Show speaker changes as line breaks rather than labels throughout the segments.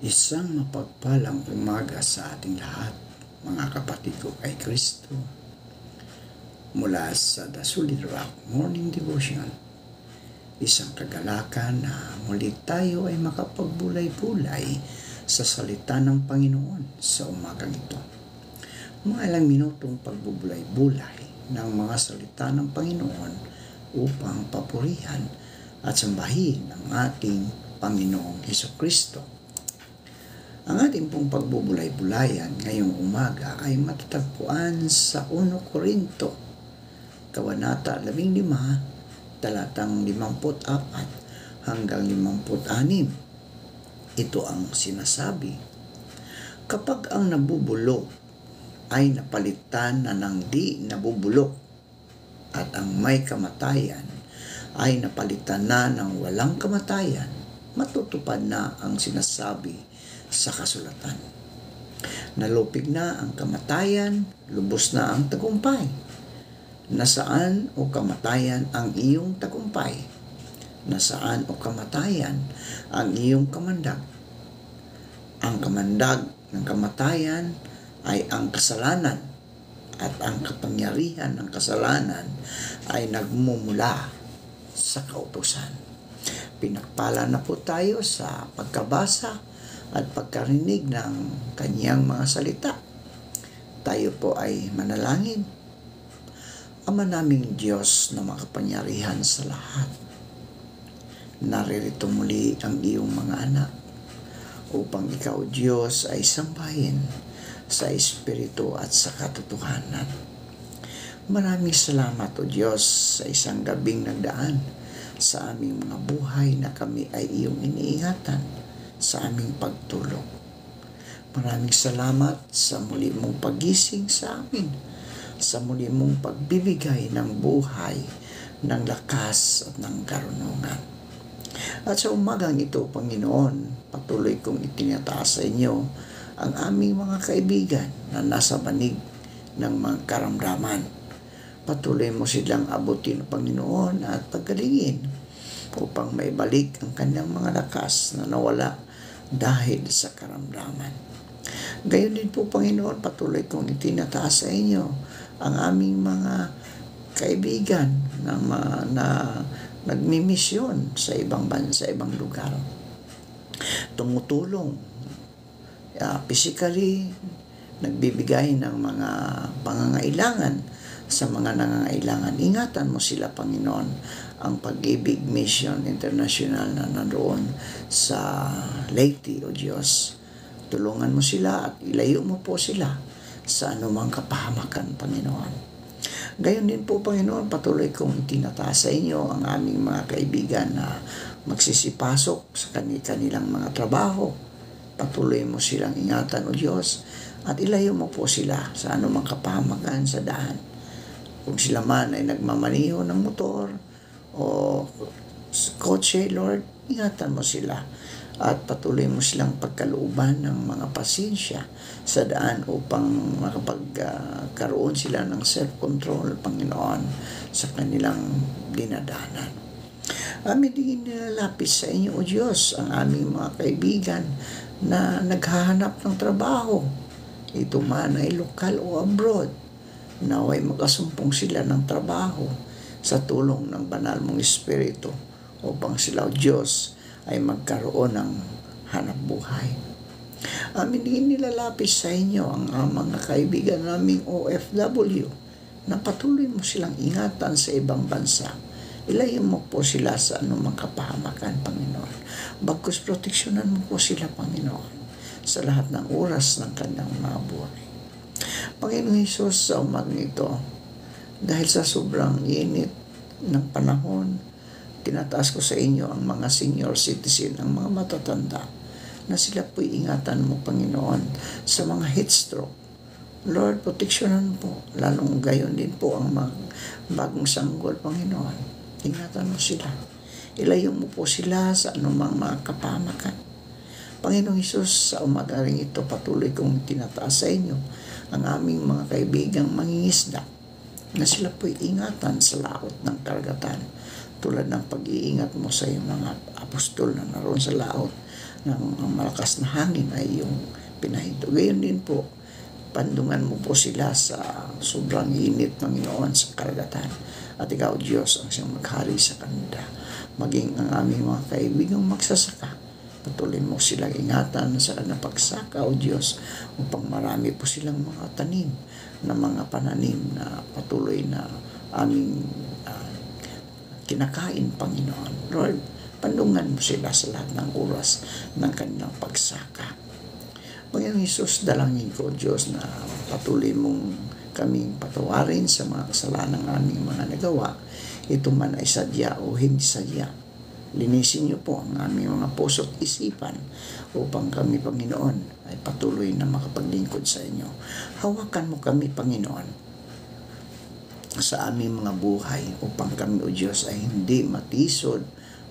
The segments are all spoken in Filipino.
Isang mapagpalang umaga sa ating lahat, mga kapatid ko kay Kristo. Mula sa The Solid Rock Morning Devotion, isang kagalakan na muli tayo ay makapagbulay-bulay sa salita ng Panginoon sa umagang ito. Mga ilang minutong pagbubulay-bulay ng mga salita ng Panginoon upang papurihan at sambahin ang ating Panginoong Hesukristo. Ang ating pong pagbubulay-bulayan ngayong umaga ay matatagpuan sa 1 Korinto, Kabanata 15, talatang 54 hanggang 56. Ito ang sinasabi: kapag ang nabubulok ay napalitan na ng di nabubulok, at ang may kamatayan ay napalitan na ng walang kamatayan, matutupad na ang sinasabi sa kasulatan. Nalupig na ang kamatayan, lubos na ang tagumpay. Nasaan o kamatayan ang iyong tagumpay? Nasaan o kamatayan ang iyong kamandag? Ang kamandag ng kamatayan ay ang kasalanan, at ang kapangyarihan ng kasalanan ay nagmumula sa kautusan. Pinagpala na po tayo sa pagkabasa at pagkarinig ng kanyang mga salita. Tayo po ay manalangin. Ama naming Diyos na makapangyarihan sa lahat, naririto muli ang iyong mga anak upang ikaw, Diyos, ay sambahin sa Espiritu at sa katotohanan. Maraming salamat, O Diyos, sa isang gabing nagdaan sa aming mga buhay na kami ay iyong iniingatan sa aming pagtulog. Maraming salamat sa muli mong pagising sa amin, sa muli mong pagbibigay ng buhay, ng lakas at ng karunungan. At sa umagang ito, Panginoon, patuloy kong itinataas sa inyo ang aming mga kaibigan na nasa banig ng mga karamdaman. Patuloy mo silang abutin, Panginoon, at paggalingin upang maibalik ang kanyang mga lakas na nawala dahil sa karamdaman. Gayon din po, Panginoon, patuloy kong itinataas sa inyo ang aming mga kaibigan na nagmimisyon sa ibang bansa, sa ibang lugar. Tumutulong physically, nagbibigay ng mga pangangailangan sa mga nangangailangan. Ingatan mo sila, Panginoon. Ang Pag-ibig Mission International na nandoon sa Leyte, O Diyos. Tulungan mo sila at ilayo mo po sila sa anumang kapahamakan, Panginoon. Gayon din po, Panginoon, patuloy kong itinataas sa inyo ang aming mga kaibigan na magsisipasok sa kanilang mga trabaho. Patuloy mo silang ingatan, O Diyos, at ilayo mo po sila sa anumang kapahamakan sa daan. Kung sila man ay nagmamaniho ng motor o kotse, Lord, ingatan mo sila at patuloy mo silang pagkalooban ng mga pasensya sa daan upang makapagkaroon sila ng self-control, Panginoon, sa kanilang dinadanan. Amin din nilalapis sa inyo, O Diyos, ang aming mga kaibigan na naghahanap ng trabaho, ito man ay lokal o abroad. Naway makasumpong sila ng trabaho sa tulong ng banal mong Espiritu upang sila, O Diyos, ay magkaroon ng hanap buhay. Amin din nilalapis sa inyo ang mga kaibigan naming OFW na patuloy mo silang ingatan sa ibang bansa. Ilayo mo po sila sa anumang kapahamakan, Panginoon. Bagkus proteksyonan mo po sila, Panginoon, sa lahat ng oras ng kanilang mga buhay. Panginoong Hesus, sa umagang ito, dahil sa sobrang init ng panahon, tinataas ko sa inyo ang mga senior citizen, ang mga matatanda, na sila po'y ingatan mo, Panginoon, sa mga heat stroke. Lord, proteksyonan po, lalong gayon din po ang mga bagong sanggol, Panginoon. Ingatan mo sila. Ilayo mo po sila sa anumang mga kapahamakan. Panginoong Hesus, sa umaga rin ito, patuloy kong tinataas sa inyo ang aming mga kaibigang mangingisda na sila po'y ingatan sa laot ng karagatan tulad ng pag-iingat mo sa iyong mga apostol na naroon sa laot ng malakas na hangin ay iyong pinahinto. Gayon din po, pandungan mo po sila sa sobrang init, Panginoon, sa karagatan. At ikaw, Diyos, ang siyang maghari sa kanila. Maging ang aming mga kaibigang magsasaka, patuloy mo silang ingatan sa napagsaka, O Diyos, upang marami po silang mga tanim na mga pananim na patuloy na aming kinakain, Panginoon. Lord, pandungan mo sila sa lahat ng oras ng kanilang pagsaka. Panginoon Hesus, dalangin ko, Diyos, na patuloy mong kaming patawarin sa mga kasalanan ng aming mga nagawa. Ito man ay sadya o hindi sadya. Linisin niyo po ang aming mga puso at isipan upang kami, Panginoon, ay patuloy na makapaglingkod sa inyo. Hawakan mo kami, Panginoon, sa aming mga buhay upang kami, O Diyos, ay hindi matisod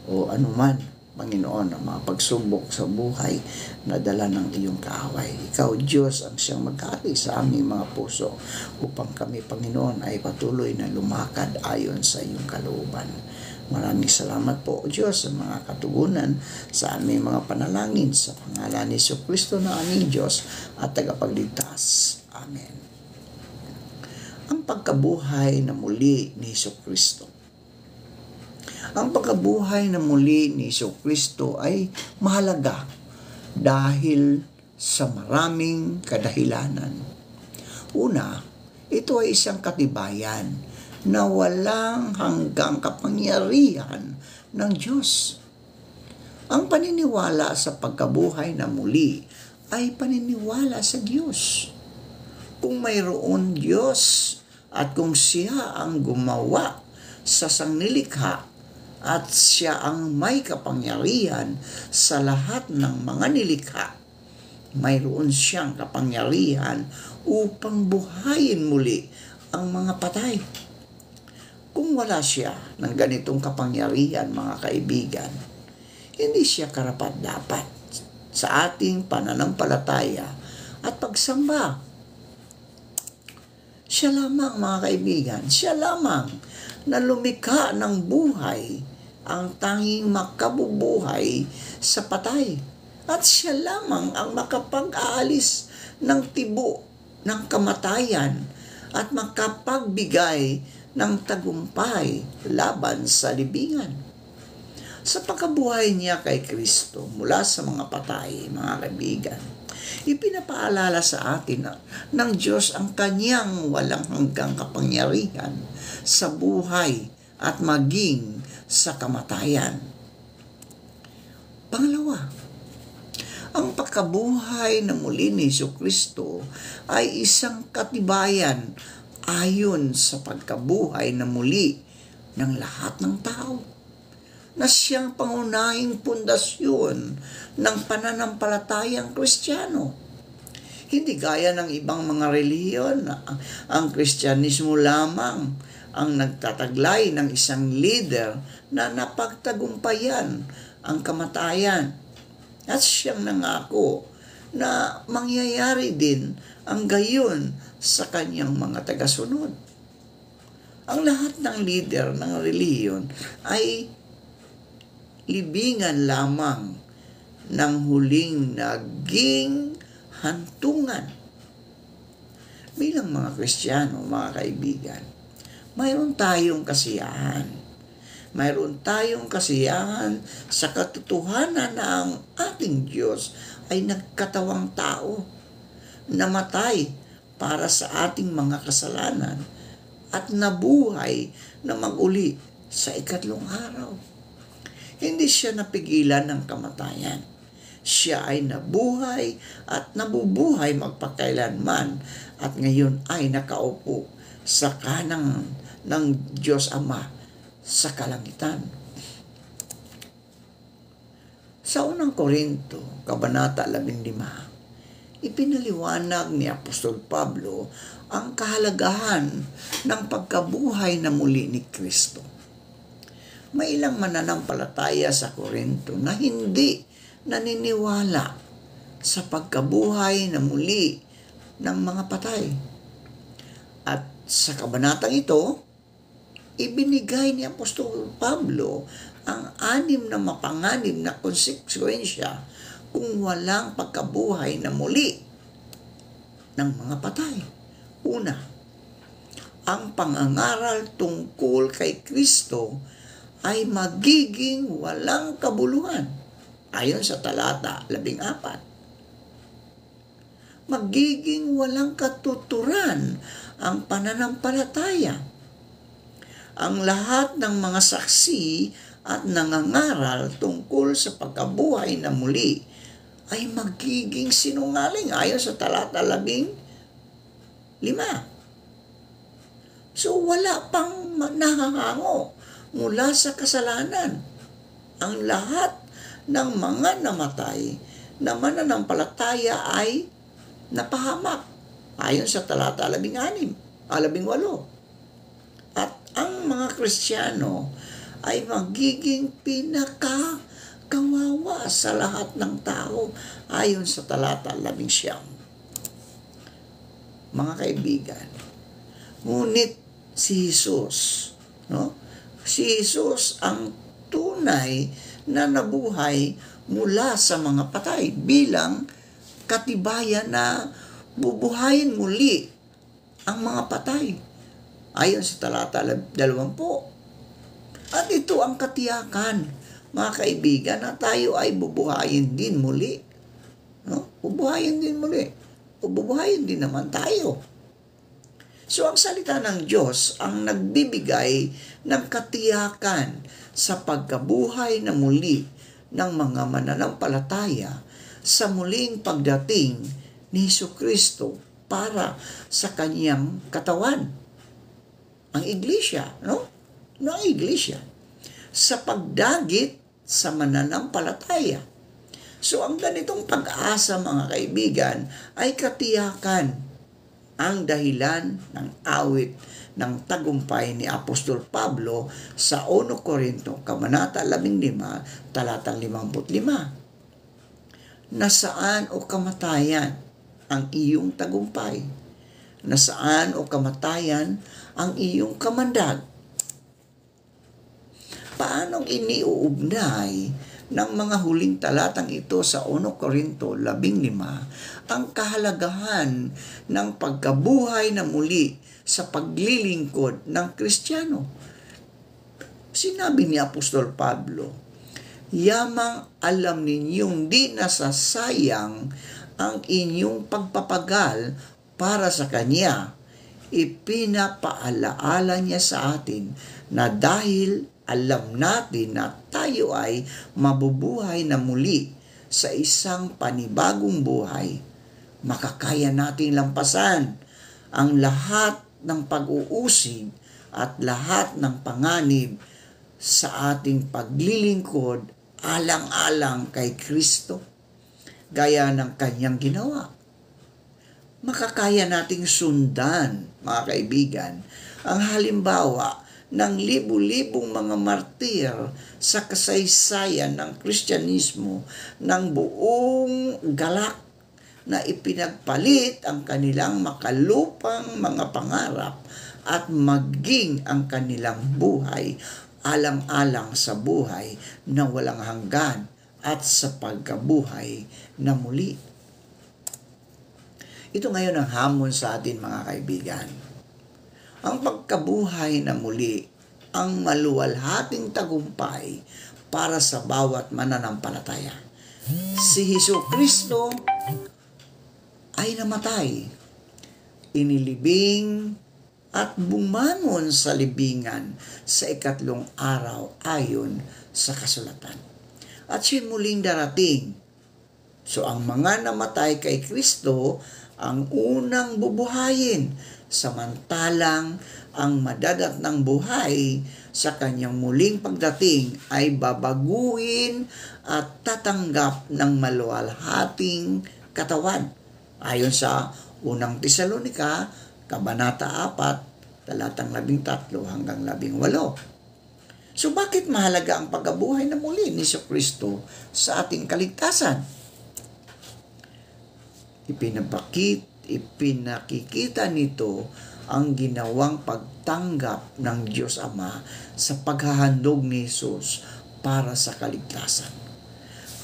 o anuman, Panginoon, ang mga pagsubok sa buhay na dala ng iyong kaaway. Ikaw, Diyos, ang siyang maghari sa aming mga puso upang kami, Panginoon, ay patuloy na lumakad ayon sa iyong kalooban. Maraming salamat po, O Diyos, sa mga katugunan sa aming mga panalangin sa pangalan ni Jesucristo na aming Diyos at tagapagligtas. Amen. Ang pagkabuhay na muli ni Jesucristo. Ang pagkabuhay na muli ni Jesucristo ay mahalaga dahil sa maraming kadahilanan. Una, ito ay isang katibayan na walang hanggang kapangyarihan ng Diyos. Ang paniniwala sa pagkabuhay na muli ay paniniwala sa Diyos. Kung mayroon Diyos at kung siya ang gumawa sa sangnilikha at siya ang may kapangyarihan sa lahat ng mga nilikha, mayroon siyang kapangyarihan upang buhayin muli ang mga patay. Kung wala siya ng ganitong kapangyarihan, mga kaibigan, hindi siya karapat-dapat sa ating pananampalataya at pagsamba. Siya lamang, mga kaibigan, siya lamang na lumikha ng buhay, ang tanging makabubuhay sa patay. At siya lamang ang makapag-aalis ng tibo ng kamatayan at makapagbigay ng tagumpay laban sa libingan. Sa pagkabuhay niya kay Kristo mula sa mga patay, mga kaibigan, ipinapaalala sa atin ng Diyos ang kanyang walang hanggang kapangyarihan sa buhay at maging sa kamatayan. Pangalawa, ang pagkabuhay na muli ni Jesucristo ay isang katibayan ayon sa pagkabuhay na muli ng lahat ng tao, na siyang pangunahing pundasyon ng pananampalatayang Kristiyano. Hindi gaya ng ibang mga relihiyon, ang Kristyanismo lamang ang nagtataglay ng isang leader na napagtagumpayan ang kamatayan. At siyang nangako na mangyayari din ang gayon sa kanyang mga tagasunod. Ang lahat ng leader ng relihiyon ay libingan lamang ng huling naging hantungan. Bilang mga Kristiyano, mga kaibigan, mayroon tayong kasiyahan. Mayroon tayong kasiyahan sa katotohanan na ang ating Diyos ay nagkatawang tao, namatay para sa ating mga kasalanan at nabuhay na mag-uli sa ikatlong araw. Hindi siya napigilan ng kamatayan. Siya ay nabuhay at nabubuhay magpakailanman at ngayon ay nakaupo sa kanang ng Diyos Ama sa kalangitan. Sa unang Korinto, Kabanata 15, ipinaliwanag ni Apostol Pablo ang kahalagahan ng pagkabuhay na muli ni Kristo. May ilang mananampalataya sa Korinto na hindi naniniwala sa pagkabuhay na muli ng mga patay. At sa kabanatang ito, ibinigay ni Apostol Pablo ang 6 na mapanganib na konsekwensya kung walang pagkabuhay na muli ng mga patay? Una, ang pangangaral tungkol kay Kristo ay magiging walang kabuluhan. Ayon sa talata 14. Magiging walang katuturan ang pananampalataya. Ang lahat ng mga saksi at nangangaral tungkol sa pagkabuhay na muli ay magiging sinungaling ayon sa talata 15. So wala pang nahahango mula sa kasalanan. Ang lahat ng mga namatay na mananampalataya ay napahamak ayon sa talata 18. At ang mga Kristiyano ay magiging pinakakawawa sa lahat ng tao ayon sa talata 11. Mga kaibigan, ngunit si Jesus, si Jesus ang tunay na nabuhay mula sa mga patay bilang katibayan na bubuhayin muli ang mga patay ayon sa talata 20. At ito ang katiyakan, mga kaibigan, na tayo ay bubuhayin din muli. Bubuhayin din muli. O bubuhayin din naman tayo. So ang salita ng Diyos ang nagbibigay ng katiyakan sa pagkabuhay na muli ng mga mananampalataya sa muling pagdating ni Jesucristo para sa kanyang katawan. Ang iglesia, ang iglesia. Sa pagdagit sa mananampalataya. So ang ganitong pag-asa, mga kaibigan, ay katiyakan ang dahilan ng awit ng tagumpay ni Apostol Pablo sa 1 Corinto, Kabanata 15, talatang 55. Nasaan o kamatayan ang iyong tagumpay? Nasaan o kamatayan ang iyong kamandag? Paanong iniuugnay ng mga huling talatang ito sa 1 Corinto 15 ang kahalagahan ng pagkabuhay na muli sa paglilingkod ng Kristiyano? Sinabi ni Apostol Pablo, "Yamang alam ninyong di nasasayang ang inyong pagpapagal para sa Kanya. Ipinapaalaala niya sa atin na dahil alam natin na tayo ay mabubuhay na muli sa isang panibagong buhay, makakaya nating lampasan ang lahat ng pag-uusig at lahat ng panganib sa ating paglilingkod alang-alang kay Kristo, gaya ng kanyang ginawa. Makakaya nating sundan, mga kaibigan, ang halimbawa ng libu-libong mga martir sa kasaysayan ng Kristyanismo ng buong galak na ipinagpalit ang kanilang makalupang mga pangarap at maging ang kanilang buhay alang-alang sa buhay na walang hanggan at sa pagkabuhay na muli. Ito ngayon ang hamon sa atin, mga kaibigan. Ang pagkabuhay na muli ang maluwalhating tagumpay para sa bawat mananampalataya. Si Jesucristo ay namatay, inilibing at bumangon sa libingan sa 3 araw ayon sa kasulatan. At siya muling darating. So ang mga namatay kay Kristo ang unang bubuhayin, samantalang ang madadatnang buhay sa kanyang muling pagdating ay babaguhin at tatanggap ng maluwalhating katawan. Ayon sa 1 Tesalonica, Kabanata 4, talatang 13 hanggang 18. So bakit mahalaga ang pagkabuhay na muli ni Jesucristo sa ating kaligtasan? Ipinakikita nito ang ginawang pagtanggap ng Diyos Ama sa paghahandog ni Jesus para sa kaligtasan.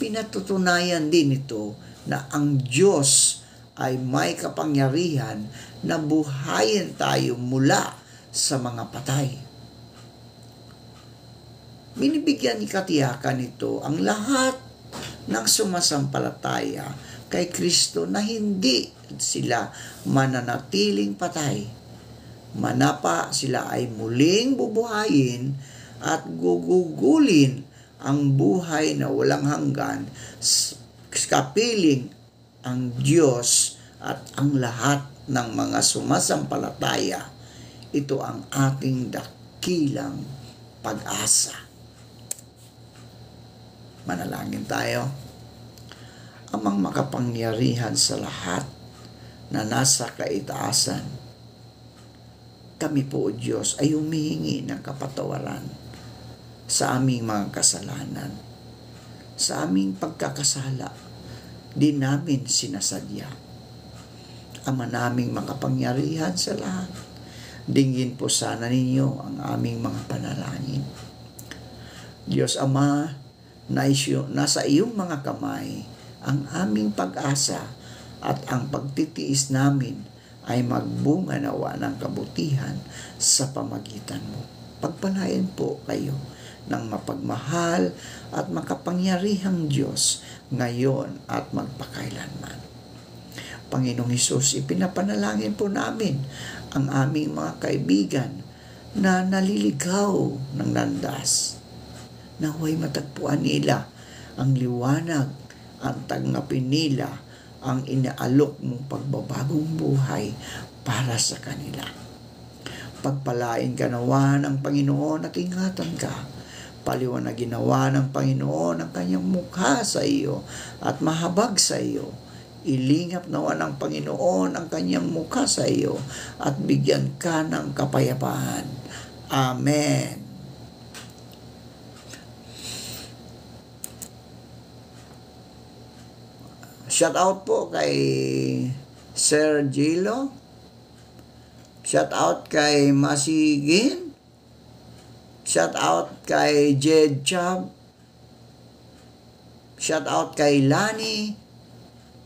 pinatutunayan din ito na ang Diyos ay may kapangyarihan na buhayin tayo mula sa mga patay. Binibigyan ni katiyakan ito ang lahat ng sumasampalataya kay Kristo na hindi sila mananatiling patay. Manapa sila ay muling bubuhayin at gugugulin ang buhay na walang hanggan, kapiling ang Diyos at ang lahat ng mga sumasampalataya. Ito ang ating dakilang pag-asa. Manalangin tayo. Amang makapangyarihan sa lahat na nasa kaitaasan, kami po, O Diyos, ay humihingi ng kapatawaran sa aming mga kasalanan, sa aming pagkakasala, di namin sinasadya. Ama naming makapangyarihan sa lahat, dinggin po sana ninyo ang aming mga panalangin. Diyos Ama, nasa iyong mga kamay ang aming pag-asa at ang pagtitiis namin ay magbunga nawa ng kabutihan sa pamagitan mo. Pagpalain po kayo ng mapagmahal at makapangyarihang Diyos ngayon at magpakailanman. Panginoong Hesus, ipinapanalangin po namin ang aming mga kaibigan na naliligaw ng landas. Naway matagpuan nila ang liwanag, ang tanggapin nila ang inaalok mong pagbabagong buhay para sa kanila. Pagpalain ka nawa ng Panginoon at ingatan ka. Paliwanagin nawa ng Panginoon ang kanyang mukha sa iyo at mahabag sa iyo. Ilingap nawa ng Panginoon ang kanyang mukha sa iyo at bigyan ka ng kapayapaan. Amen. Shout out po kay Sir Gilo. Shout out kay Masigin. Shout out kay Jed Chab. Shout out kay Lani.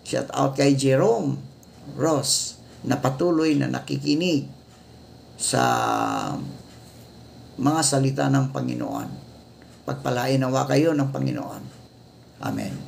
Shout out kay Jerome Ross na patuloy na nakikinig sa mga salita ng Panginoon. Pagpalain nawa kayo ng Panginoon. Amen.